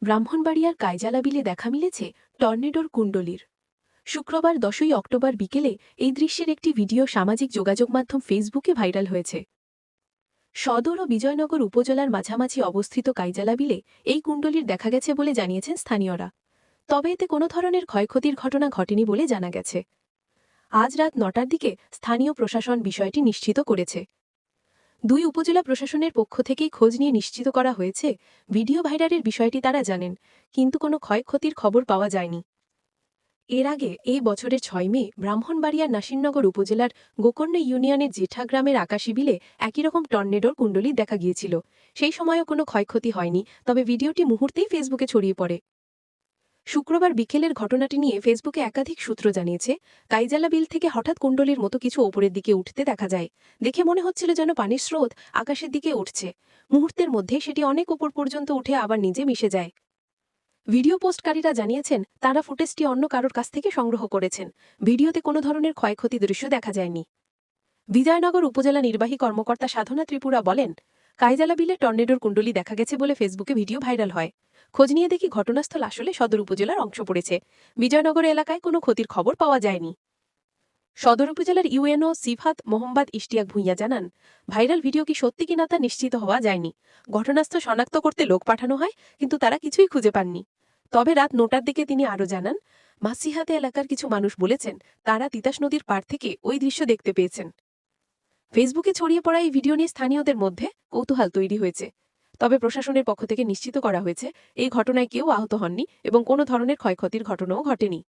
ব্রাহ্মণবাড়িয়ার কাইজালা বিলে দেখা মিলেছে টর্নেডোর কুণ্ডলীর। শুক্রবার 10ই অক্টোবর বিকেলে এই দৃশ্যের একটি ভিডিও সামাজিক যোগাযোগ মাধ্যম ফেসবুকে ভাইরাল হয়েছে। সদর ও বিজয়নগর উপজেলার মাঝামাঝি অবস্থিত কাইজালা বিলে এই কুণ্ডলীর দেখা গেছে বলে জানিয়েছেন স্থানীয়রা। তবে এতে কোনো ধরনের ক্ষয়ক্ষতির ঘটনা ঘটেনি বলে জানা গেছে। আজ রাত 9টার দিকে স্থানীয় প্রশাসন বিষয়টি নিশ্চিত করেছে। দুই উপজেলা প্রশাসনের পক্ষ থেকেই খোঁজ নিয়ে নিশ্চিত করা হয়েছে ভিডিও ভাইরালের বিষয়টি তারা জানেন, কিন্তু কোনো ক্ষয়ক্ষতির খবর পাওয়া যায়নি। এর আগে এই বছরের 6 মে ব্রাহ্মণবাড়িয়ার নাসিরনগর উপজেলার গোকর্ণ ইউনিয়নের জেঠা গ্রামের আকাশী বিলে একই রকম টর্নেডোর কুণ্ডলী দেখা গিয়েছিল। সেই সময়ও কোনো ক্ষয়ক্ষতি হয়নি, তবে ভিডিওটি মুহূর্তেই ফেসবুকে ছড়িয়ে পড়ে। শুক্রবার বিকেলের ঘটনাটি নিয়ে ফেসবুকে একাধিক সূত্র জানিয়েছে, কাইজালা বিল থেকে হঠাৎ কুণ্ডলীর মতো কিছু ওপরের দিকে উঠতে দেখা যায়। দেখে মনে হচ্ছিল যেন পানির স্রোত আকাশের দিকে উঠছে। মুহূর্তের মধ্যে সেটি অনেক উপর পর্যন্ত উঠে আবার নিজে মিশে যায়। ভিডিও পোস্টকারীরা জানিয়েছেন তারা ফুটেজটি অন্য কারোর কাছ থেকে সংগ্রহ করেছেন। ভিডিওতে কোনো ধরনের ক্ষয়ক্ষতি দৃশ্য দেখা যায়নি। বিজয়নগর উপজেলা নির্বাহী কর্মকর্তা সাধনা ত্রিপুরা বলেন, কাইজালা বিলে টর্নেডোর কুণ্ডলী দেখা গেছে বলে ফেসবুকে ভিডিও ভাইরাল হয়। খোঁজ নিয়ে দেখি ঘটনাস্থল আসলে সদর উপজেলার অংশ পড়েছে। বিজয়নগর এলাকায় কোনো ক্ষতির খবর পাওয়া যায়নি। সদর উপজেলার ইউএনও সিফাত মোহাম্মদ ইশতিয়াক ভুঁইয়া জানান, ভাইরাল ভিডিও কি সত্যি কিনা তা নিশ্চিত হওয়া যায়নি। ঘটনাস্থল শনাক্ত করতে লোক পাঠানো হয়, কিন্তু তারা কিছুই খুঁজে পাননি। তবে রাত 9টার দিকে তিনি আরও জানান, মাসিহাতে এলাকার কিছু মানুষ বলেছেন তারা তিতাস নদীর পাড় থেকে ওই দৃশ্য দেখতে পেয়েছেন। ফেসবুকে ছড়িয়ে পড়া এই ভিডিও নিয়ে স্থানীয়দের মধ্যে কৌতূহল তৈরি হয়েছে। তবে প্রশাসনের পক্ষ থেকে নিশ্চিত করা হয়েছে এই ঘটনায় কেউ আহত হননি এবং কোনো ধরনের ক্ষয়ক্ষতির ঘটনাও ঘটেনি।